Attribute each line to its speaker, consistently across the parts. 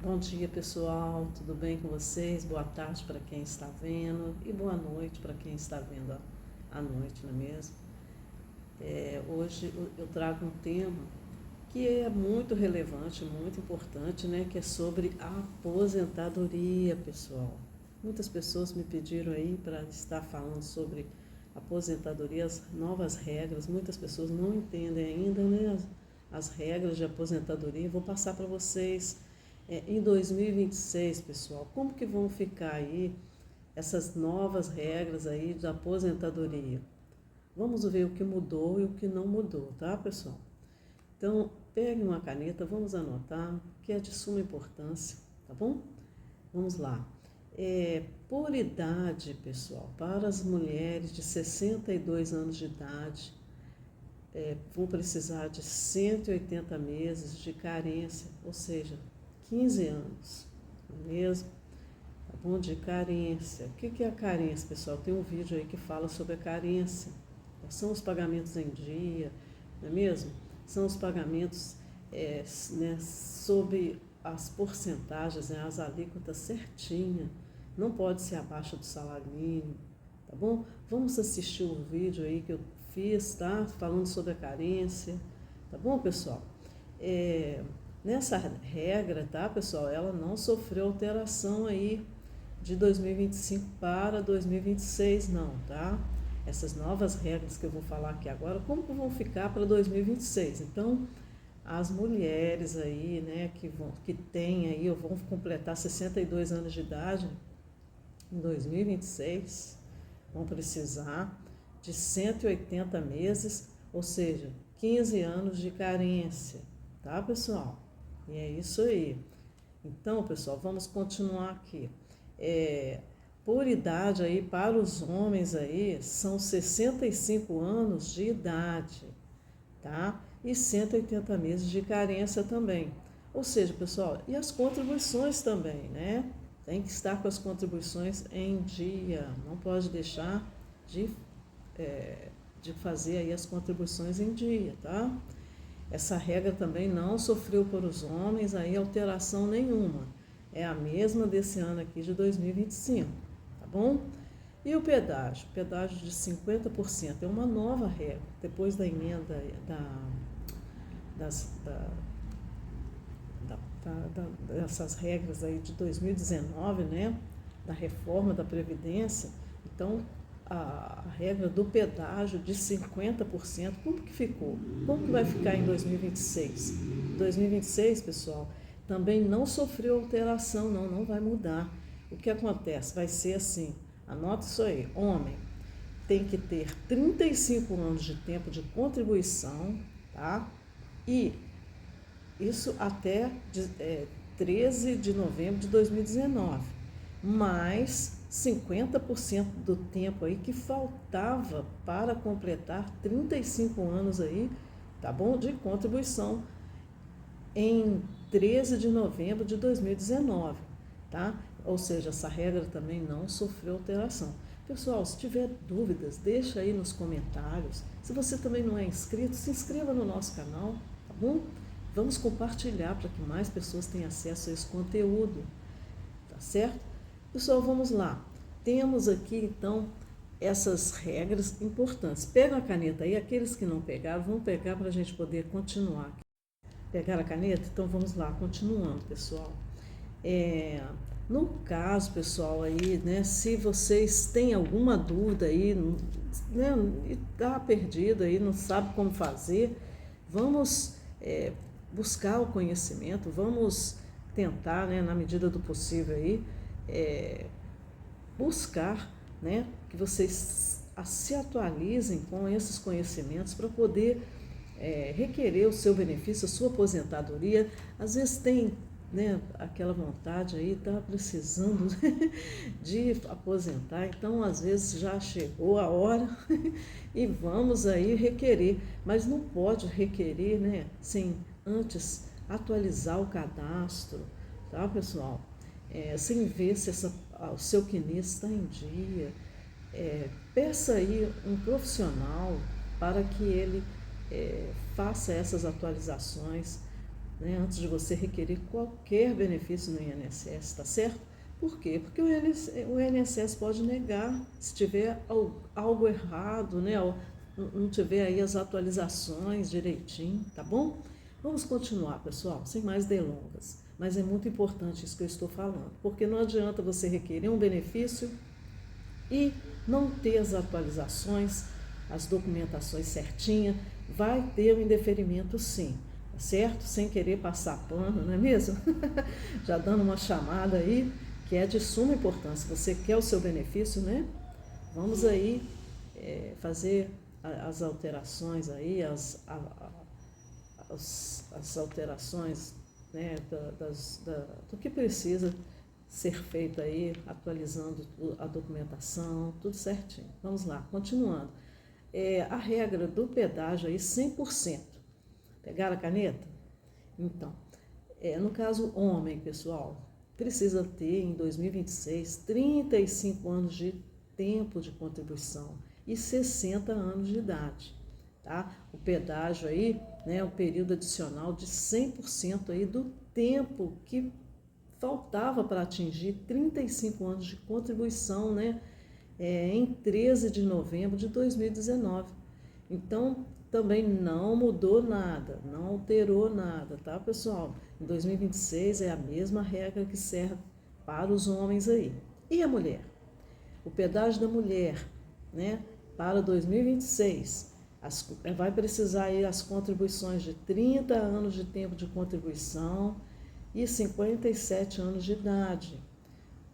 Speaker 1: Bom dia, pessoal, tudo bem com vocês? Boa tarde para quem está vendo e boa noite para quem está vendo à noite, não é mesmo? Hoje eu trago um tema que é muito relevante, muito importante, né? Que é sobre a aposentadoria, pessoal. Muitas pessoas me pediram aí para estar falando sobre aposentadoria, as novas regras. Muitas pessoas não entendem ainda, né? As regras de aposentadoria. Vou passar para vocês em 2026, pessoal, como que vão ficar aí essas novas regras aí da aposentadoria? Vamos ver o que mudou e o que não mudou, tá, pessoal? Então, pegue uma caneta, vamos anotar, que é de suma importância, tá bom? Vamos lá. Por idade, pessoal, para as mulheres de 62 anos de idade, vão precisar de 180 meses de carência, ou seja, 15 anos, não é mesmo? Tá bom? De carência. O que é a carência, pessoal? Tem um vídeo aí que fala sobre a carência. São os pagamentos em dia, não é mesmo? São os pagamentos né, sob as porcentagens, né, as alíquotas certinha. Não pode ser abaixo do salário mínimo, tá bom? Vamos assistir o vídeo aí que eu fiz, tá? Falando sobre a carência, tá bom, pessoal? Nessa regra, tá, pessoal, ela não sofreu alteração aí de 2025 para 2026, não, tá? Essas novas regras que eu vou falar aqui agora, como que vão ficar para 2026? Então, as mulheres aí, né, que têm aí, ou vão completar 62 anos de idade em 2026, vão precisar de 180 meses, ou seja, 15 anos de carência, tá, pessoal? E é isso aí. Então, pessoal, vamos continuar aqui. Por idade aí, para os homens aí, são 65 anos de idade, tá? E 180 meses de carência também. Ou seja, pessoal, e as contribuições também, né? Tem que estar com as contribuições em dia, não pode deixar de, de fazer aí as contribuições em dia, tá? Essa regra também não sofreu por os homens aí alteração nenhuma. É a mesma desse ano aqui de 2025, tá bom? E o pedágio? Pedágio de 50% é uma nova regra, depois da emenda dessas regras aí de 2019, né? Da reforma da Previdência. Então, a regra do pedágio de 50%, como que ficou? Como que vai ficar em 2026? 2026, pessoal, também não sofreu alteração, não vai mudar. O que acontece? Vai ser assim, anota isso aí, homem tem que ter 35 anos de tempo de contribuição, tá? E isso até 13 de novembro de 2019, mais 50% do tempo aí que faltava para completar 35 anos aí, tá bom? De contribuição em 13 de novembro de 2019, tá? Ou seja, essa regra também não sofreu alteração. Pessoal, se tiver dúvidas, deixa aí nos comentários. Se você também não é inscrito, se inscreva no nosso canal, tá bom? Vamos compartilhar para que mais pessoas tenham acesso a esse conteúdo, tá certo? Pessoal, vamos lá. Temos aqui, então, essas regras importantes. Pega a caneta aí, aqueles que não pegaram, vão pegar para a gente poder continuar. Pegar a caneta? Então, vamos lá, continuando, pessoal. No caso, pessoal, aí, né, se vocês têm alguma dúvida aí, né, e está perdido aí, não sabe como fazer, vamos buscar o conhecimento, vamos tentar, né, na medida do possível aí, buscar, né, que vocês se atualizem com esses conhecimentos para poder requerer o seu benefício, a sua aposentadoria. Às vezes tem, né, aquela vontade aí, está precisando de aposentar, então às vezes já chegou a hora e vamos aí requerer, mas não pode requerer, né, sem antes atualizar o cadastro, tá, pessoal? Sem ver se o seu CNIS está em dia. Peça aí um profissional para que ele faça essas atualizações, né, antes de você requerer qualquer benefício no INSS, tá certo? Por quê? Porque o INSS pode negar se tiver algo errado, né, não tiver aí as atualizações direitinho, tá bom? Vamos continuar, pessoal, sem mais delongas. Mas é muito importante isso que eu estou falando, porque não adianta você requerer um benefício e não ter as atualizações, as documentações certinhas, vai ter um indeferimento sim, tá certo? Sem querer passar pano, não é mesmo? Já dando uma chamada aí, que é de suma importância. Você quer o seu benefício, né? Vamos aí fazer as alterações aí, as alterações, né, do que precisa ser feito aí, atualizando a documentação, tudo certinho. Vamos lá, continuando. A regra do pedágio aí, 100%. Pegaram a caneta? Então, no caso homem, pessoal, precisa ter em 2026 35 anos de tempo de contribuição e 60 anos de idade, tá? O pedágio aí, né, o período adicional de 100% aí do tempo que faltava para atingir 35 anos de contribuição, né, em 13 de novembro de 2019. Então, também não mudou nada, não alterou nada, tá, pessoal? Em 2026 é a mesma regra que serve para os homens aí. E a mulher? O pedágio da mulher, né, para 2026, vai precisar aí as contribuições de 30 anos de tempo de contribuição e 57 anos de idade.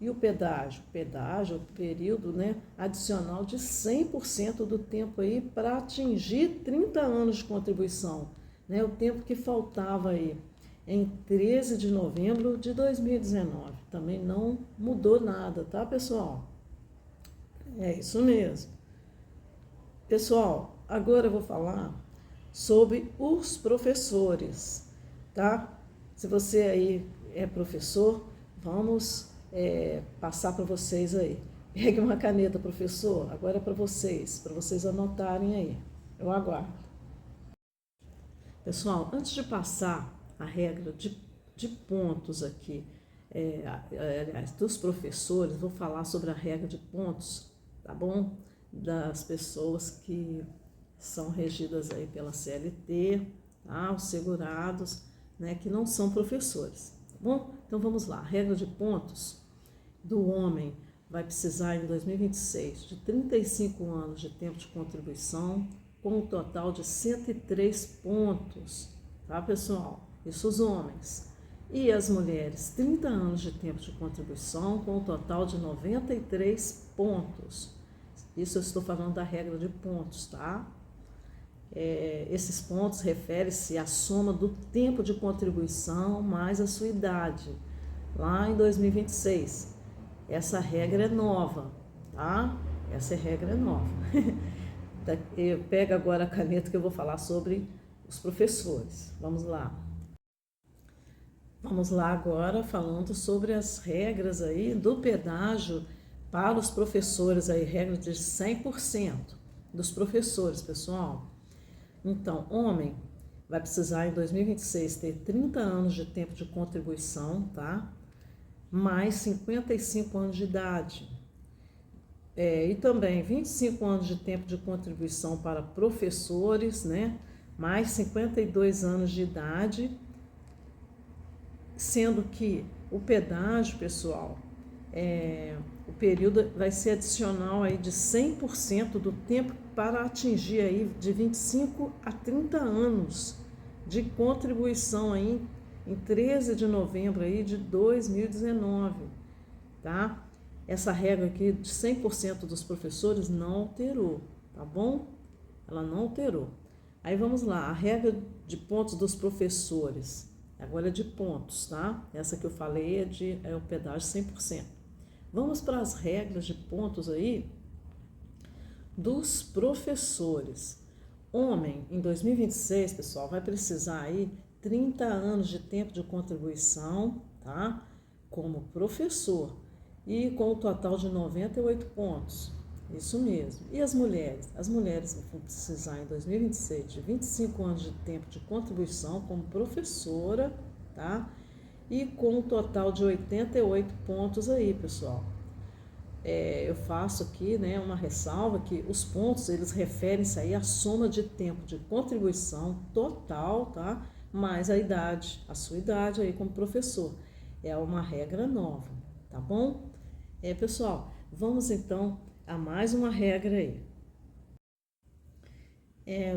Speaker 1: E o pedágio? Pedágio é o período, né, adicional de 100% do tempo aí para atingir 30 anos de contribuição, né, o tempo que faltava aí em 13 de novembro de 2019. Também não mudou nada, tá, pessoal? É isso mesmo. Pessoal, agora eu vou falar sobre os professores, tá? Se você aí é professor, vamos passar para vocês aí. Pegue uma caneta, professor, agora é para vocês anotarem aí. Eu aguardo. Pessoal, antes de passar a regra de pontos aqui, aliás, dos professores, vou falar sobre a regra de pontos, tá bom? Das pessoas que são regidas aí pela CLT, tá? Os segurados, né, que não são professores, tá bom? Então vamos lá, a regra de pontos do homem vai precisar em 2026 de 35 anos de tempo de contribuição, com um total de 103 pontos, tá, pessoal? Isso os homens. E as mulheres, 30 anos de tempo de contribuição, com um total de 93 pontos. Isso eu estou falando da regra de pontos, tá? Esses pontos referem-se à soma do tempo de contribuição mais a sua idade, lá em 2026. Essa regra é nova, tá? Essa regra é nova. Pega agora a caneta que eu vou falar sobre os professores. Vamos lá. Vamos lá agora falando sobre as regras aí do pedágio para os professores aí, regra de 100% dos professores, pessoal. Então, homem vai precisar em 2026 ter 30 anos de tempo de contribuição, tá? Mais 55 anos de idade. E também 25 anos de tempo de contribuição para professores, né? Mais 52 anos de idade, sendo que o pedágio, pessoal, o período vai ser adicional aí de 100% do tempo para atingir aí de 25 a 30 anos de contribuição aí em 13 de novembro aí de 2019, tá? Essa regra aqui de 100% dos professores não alterou, tá bom? Ela não alterou. Aí vamos lá, a regra de pontos dos professores, agora é de pontos, tá? Essa que eu falei é o pedágio 100%. Vamos para as regras de pontos aí dos professores. Homem, em 2026, pessoal, vai precisar aí 30 anos de tempo de contribuição, tá? Como professor, e com um total de 98 pontos. Isso mesmo. E as mulheres? As mulheres vão precisar em 2026 de 25 anos de tempo de contribuição como professora, tá? E com um total de 88 pontos aí, pessoal. Eu faço aqui, né, uma ressalva que os pontos, eles referem-se aí à soma de tempo de contribuição total, tá? Mais a sua idade aí como professor. É uma regra nova, tá bom? Pessoal, vamos então a mais uma regra aí.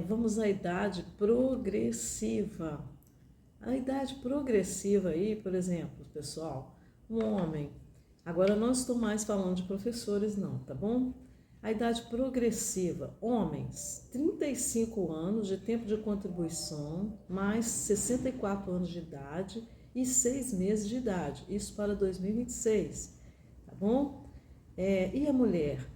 Speaker 1: Vamos à idade progressiva. A idade progressiva aí, por exemplo, pessoal, um homem. Agora não estou mais falando de professores não, tá bom? A idade progressiva, homens, 35 anos de tempo de contribuição, mais 64 anos de idade e 6 meses de idade. Isso para 2026, tá bom? E a mulher?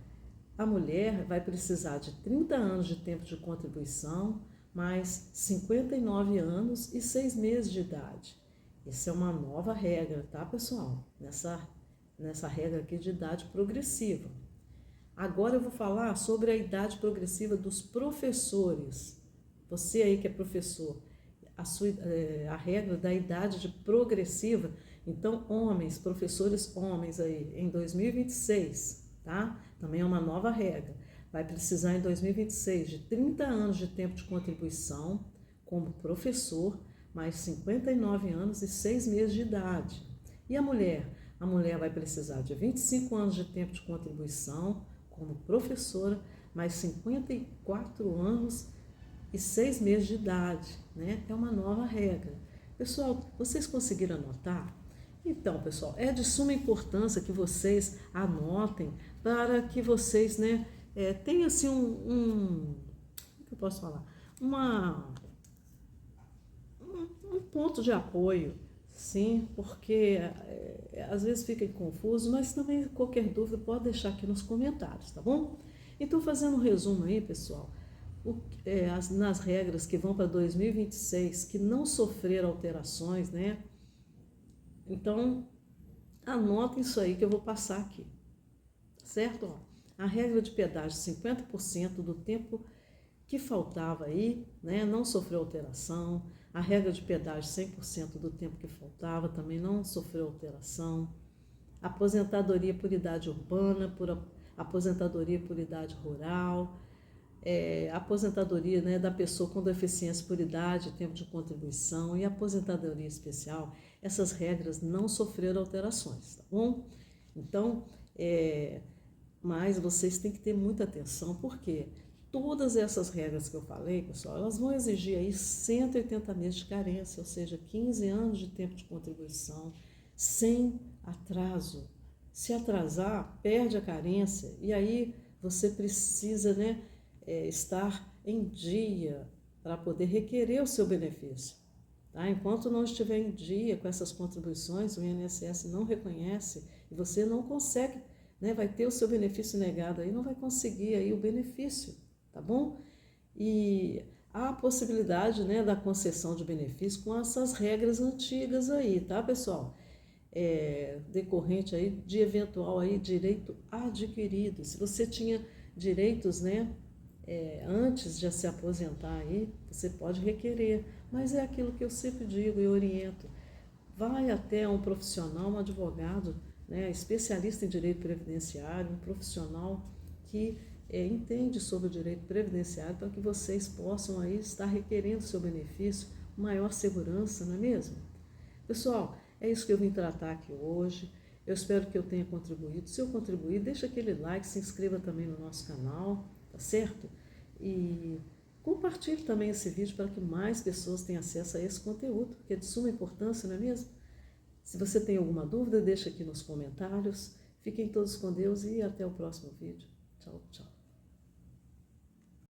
Speaker 1: A mulher vai precisar de 30 anos de tempo de contribuição, mais 59 anos e 6 meses de idade. Essa é uma nova regra, tá, pessoal? Nessa regra aqui de idade progressiva. Agora eu vou falar sobre a idade progressiva dos professores. Você aí que é professor, a regra da idade de progressiva. Então, homens, professores homens aí, em 2026, tá? Também é uma nova regra. Vai precisar em 2026 de 30 anos de tempo de contribuição como professor, mais 59 anos e 6 meses de idade. E a mulher? A mulher vai precisar de 25 anos de tempo de contribuição como professora, mais 54 anos e 6 meses de idade, né? É uma nova regra. Pessoal, vocês conseguiram anotar? Então, pessoal, é de suma importância que vocês anotem para que vocês, né, tenham assim como que eu posso falar? Um ponto de apoio, sim, porque às vezes fica confuso, mas também qualquer dúvida pode deixar aqui nos comentários, tá bom? Então, fazendo um resumo aí, pessoal, nas regras que vão para 2026, que não sofreram alterações, né? Então, anotem isso aí que eu vou passar aqui, certo? A regra de pedágio, 50% do tempo que faltava aí, né, não sofreu alteração. A regra de pedágio, 100% do tempo que faltava, também não sofreu alteração. Aposentadoria por idade urbana, aposentadoria por idade rural, aposentadoria, né, da pessoa com deficiência por idade, tempo de contribuição e aposentadoria especial, essas regras não sofreram alterações, tá bom? Então, mas vocês têm que ter muita atenção, porque todas essas regras que eu falei, pessoal, elas vão exigir aí 180 meses de carência, ou seja, 15 anos de tempo de contribuição, sem atraso. Se atrasar, perde a carência e aí você precisa, né, estar em dia para poder requerer o seu benefício. Tá? Enquanto não estiver em dia com essas contribuições, o INSS não reconhece e você não consegue, né, vai ter o seu benefício negado aí, não vai conseguir aí o benefício, tá bom? E há a possibilidade, né, da concessão de benefício com essas regras antigas aí, tá, pessoal? Decorrente aí de eventual aí direito adquirido. Se você tinha direitos, né, antes de se aposentar aí, você pode requerer, mas é aquilo que eu sempre digo e oriento. Vai até um profissional, um advogado, né, especialista em direito previdenciário, um profissional que entende sobre o direito previdenciário para que vocês possam aí estar requerendo seu benefício, maior segurança, não é mesmo? Pessoal, é isso que eu vim tratar aqui hoje. Eu espero que eu tenha contribuído. Se eu contribuir, deixa aquele like, se inscreva também no nosso canal, tá certo? E compartilhe também esse vídeo para que mais pessoas tenham acesso a esse conteúdo, que é de suma importância, não é mesmo? Se você tem alguma dúvida, deixa aqui nos comentários. Fiquem todos com Deus e até o próximo vídeo. Tchau, tchau.